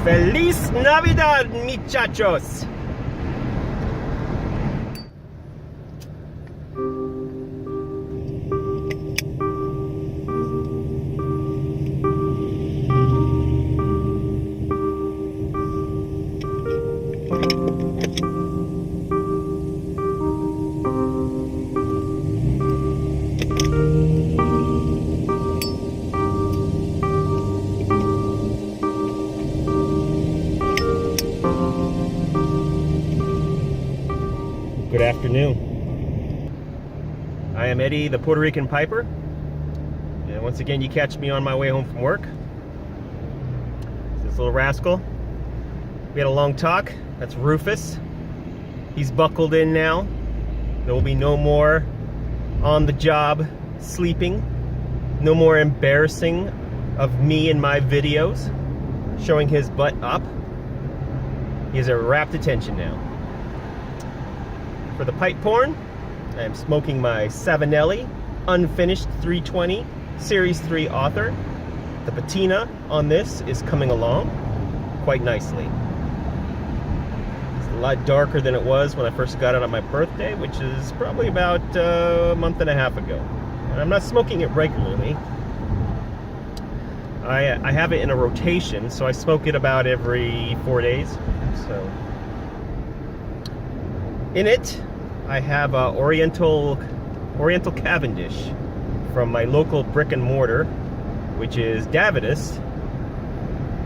Feliz Navidad, muchachos! Good afternoon. I am Eddie, the Puerto Rican Piper, and once again you catch me on my way home from work. This little rascal. We had a long talk. That's Rufus. He's buckled in now. There will be no more on the job sleeping. No more embarrassing of me in my videos, showing his butt up. He has a rapt attention now. For the pipe porn, I am smoking my Savinelli unfinished 320 Series 3 author. The patina on this is coming along quite nicely. It's a lot darker than it was when I first got it on my birthday, which is probably about a month and a half ago. And I'm not smoking it regularly. I have it in a rotation, so I smoke it about every 4 days. So in it, I have Oriental Cavendish from my local brick and mortar, which is Davidas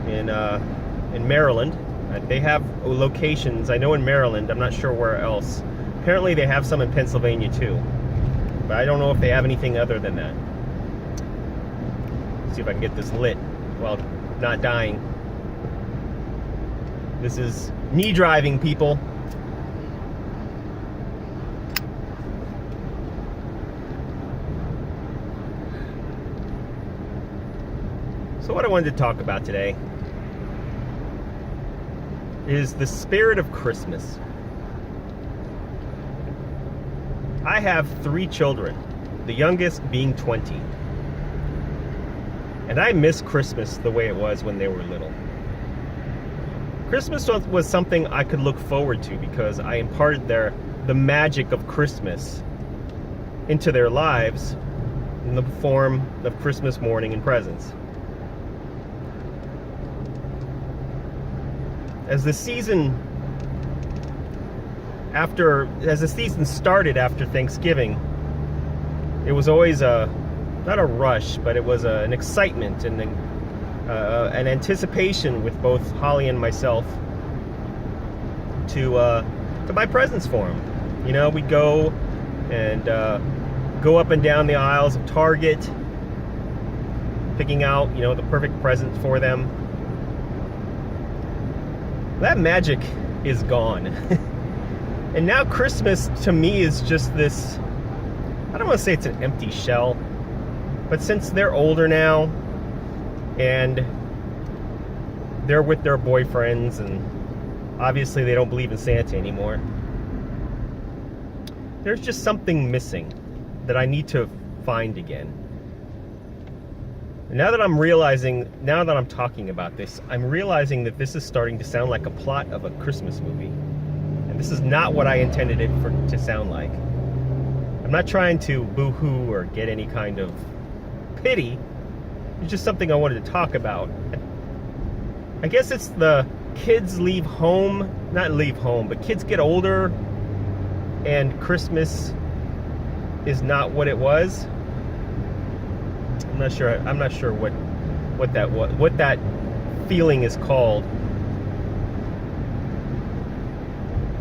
in Maryland. They have locations, I know, in Maryland. I'm not sure where else. Apparently they have some in Pennsylvania too, but I don't know if they have anything other than that. Let's see if I can get this lit while not dying. This is knee driving, people. So what I wanted to talk about today is the spirit of Christmas. I have 3 children, the youngest being 20. And I miss Christmas the way it was when they were little. Christmas was something I could look forward to because I imparted the magic of Christmas into their lives in the form of Christmas morning and presents. As the season started after Thanksgiving, it was always not a rush, but it was an excitement and an anticipation with both Holly and myself to buy presents for them. You know, we'd go and go up and down the aisles of Target, picking out, you know, the perfect present for them. That magic is gone. And now Christmas to me is just this, I don't want to say it's an empty shell, but since they're older now and they're with their boyfriends and obviously they don't believe in Santa anymore, there's just something missing that I need to find again. Now that I'm talking about this, I'm realizing that this is starting to sound like a plot of a Christmas movie. And this is not what I intended it to sound like. I'm not trying to boo-hoo or get any kind of pity. It's just something I wanted to talk about. I guess it's the kids leave home, not leave home, but kids get older and Christmas is not what it was. I'm not sure what that feeling is called.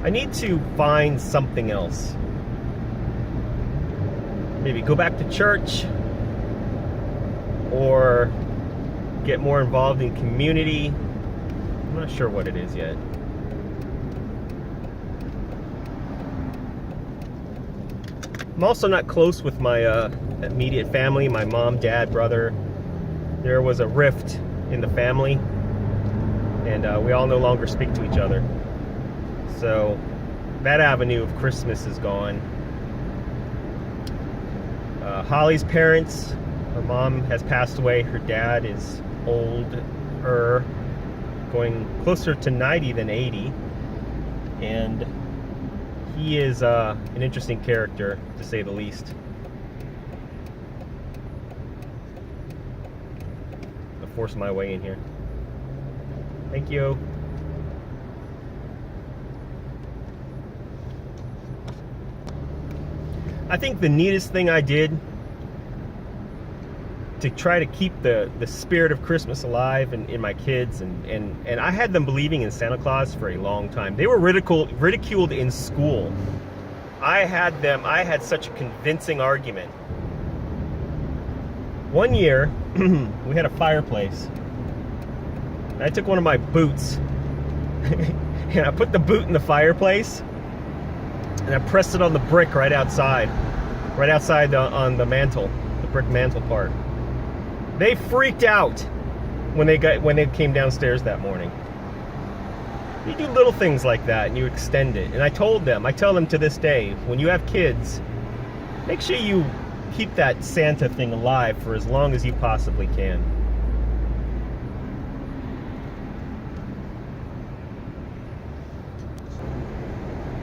I need to find something else. Maybe go back to church or get more involved in community. I'm not sure what it is yet. I'm also not close with my immediate family, my mom, dad, brother. There was a rift in the family, and we all no longer speak to each other. So that avenue of Christmas is gone. Holly's parents, her mom has passed away. Her dad is older, going closer to 90 than 80, and he is an interesting character, to say the least. I'll force my way in here. Thank you. I think the neatest thing I did to try to keep the spirit of Christmas alive in my kids, and I had them believing in Santa Claus for a long time. They were ridiculed in school. I had such a convincing argument. One year, we had a fireplace. I took one of my boots and I put the boot in the fireplace, and I pressed it on the brick right outside on the mantle, the brick mantle part. They freaked out when they came downstairs that morning. You do little things like that and you extend it. And I tell them to this day, when you have kids, make sure you keep that Santa thing alive for as long as you possibly can.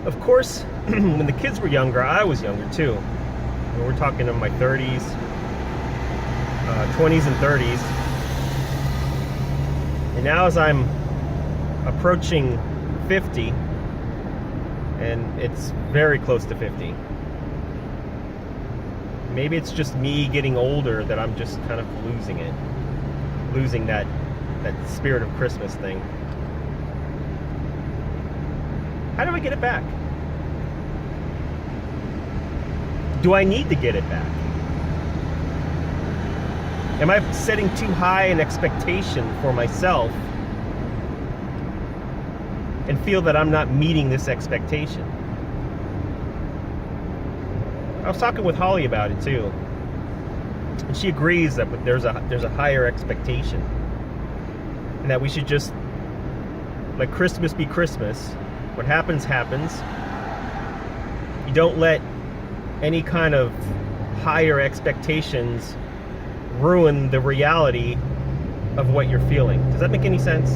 Of course, when the kids were younger, I was younger too. We're talking in my 30s, 20s and 30s. And now as I'm approaching 50, and it's very close to 50, maybe it's just me getting older that I'm just kind of losing that spirit of Christmas thing. How do I get it back? Do I need to get it back? Am I setting too high an expectation for myself and feel that I'm not meeting this expectation? I was talking with Holly about it too, and she agrees that there's a higher expectation, and that we should just let Christmas be Christmas. What happens, happens. You don't let any kind of higher expectations ruin the reality of what you're feeling. Does that make any sense?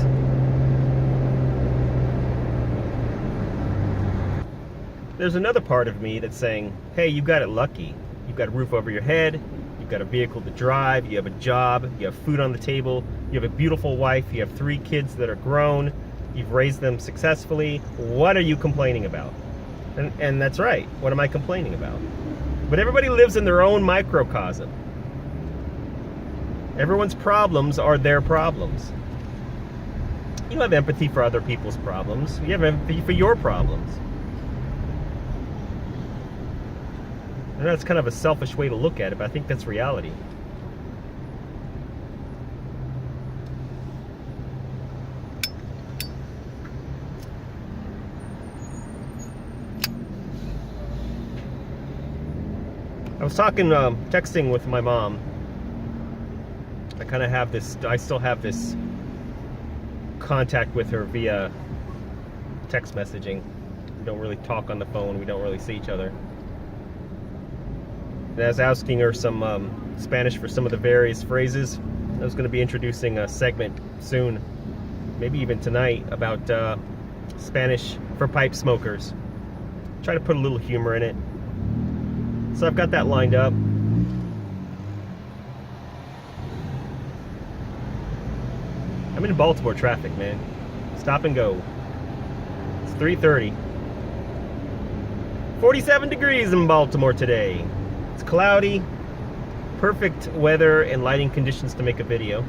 There's another part of me that's saying, hey, you got it lucky. You've got a roof over your head, you've got a vehicle to drive, you have a job, you have food on the table, you have a beautiful wife, you have 3 kids that are grown, you've raised them successfully. What are you complaining about? And that's right. What am I complaining about? But everybody lives in their own microcosm. Everyone's problems are their problems. You have empathy for other people's problems. You have empathy for your problems. I know that's kind of a selfish way to look at it, but I think that's reality. I was texting with my mom. I still have this contact with her via text messaging. We don't really talk on the phone. We don't really see each other. And I was asking her some Spanish for some of the various phrases. I was going to be introducing a segment soon, maybe even tonight, about Spanish for pipe smokers. Try to put a little humor in it. So I've got that lined up. I'm in Baltimore traffic, man. Stop and go. It's 3:30. 47 degrees in Baltimore today. It's cloudy. Perfect weather and lighting conditions to make a video.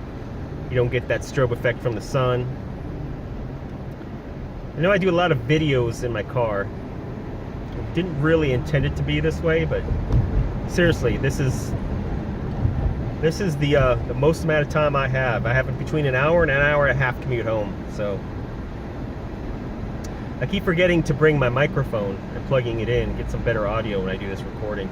You don't get that strobe effect from the sun. I know I do a lot of videos in my car. Didn't really intend it to be this way, but seriously, this is the most amount of time I have. I have between an hour and an hour and a half commute home, so I keep forgetting to bring my microphone and plugging it in, get some better audio when I do this recording.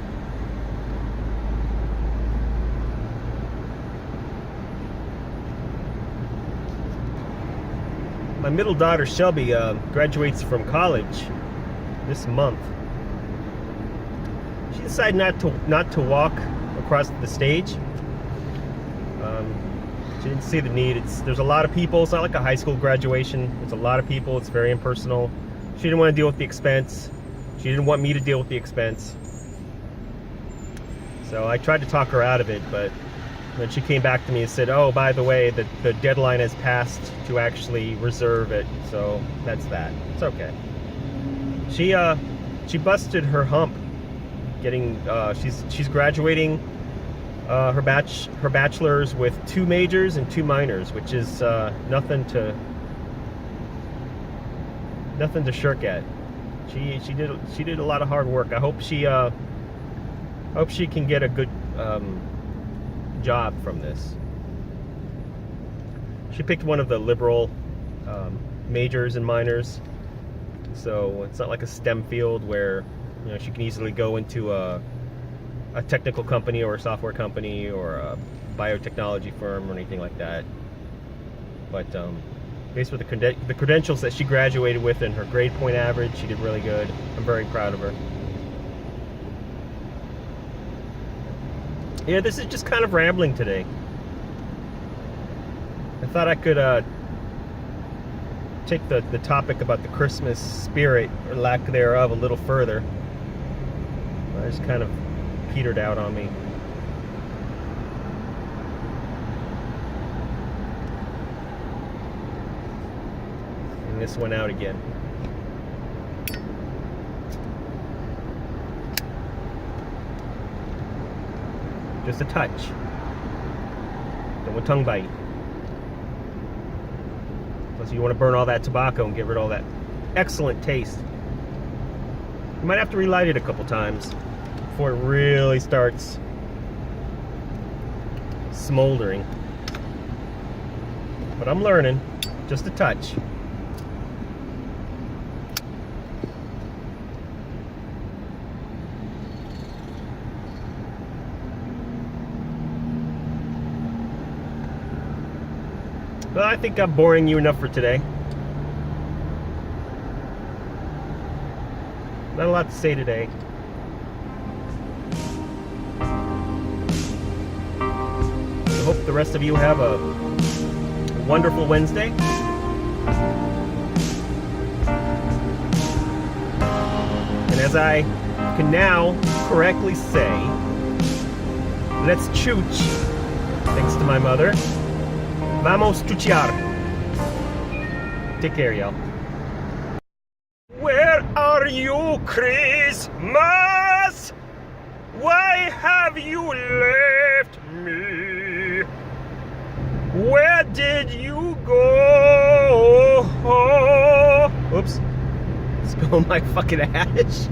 My middle daughter Shelby graduates from college this month. She decided not to walk across the stage. She didn't see the need. There's a lot of people. It's not like a high school graduation. It's a lot of people. It's very impersonal. She didn't want to deal with the expense. She didn't want me to deal with the expense. So I tried to talk her out of it, but when she came back to me and said, oh, by the way, the deadline has passed to actually reserve it, so that's that. It's okay. She busted her hump getting, she's graduating her bachelor's with 2 majors and 2 minors, which is nothing to shirk at. She did a lot of hard work. I hope she can get a good job from this. She picked one of the liberal majors and minors, so it's not like a STEM field where, you know, she can easily go into a technical company or a software company or a biotechnology firm or anything like that. But based with the credentials that she graduated with and her grade point average, she did really good. I'm very proud of her. Yeah, this is just kind of rambling today. I thought I could take the topic about the Christmas spirit, or lack thereof, a little further. I just kind of petered out on me. And this went out again. Just a touch. Don't want tongue bite. Plus you want to burn all that tobacco and get rid of all that excellent taste. You might have to relight it a couple times before it really starts smoldering. But I'm learning. Just a touch. Well, I think I'm boring you enough for today. Not a lot to say today. I hope the rest of you have a wonderful Wednesday. And as I can now correctly say, let's chooch, thanks to my mother. Vamos chuchear. Take care, y'all. Where are you, Christmas? Why have you left me? Where did you go? Oops. Spill my fucking ash.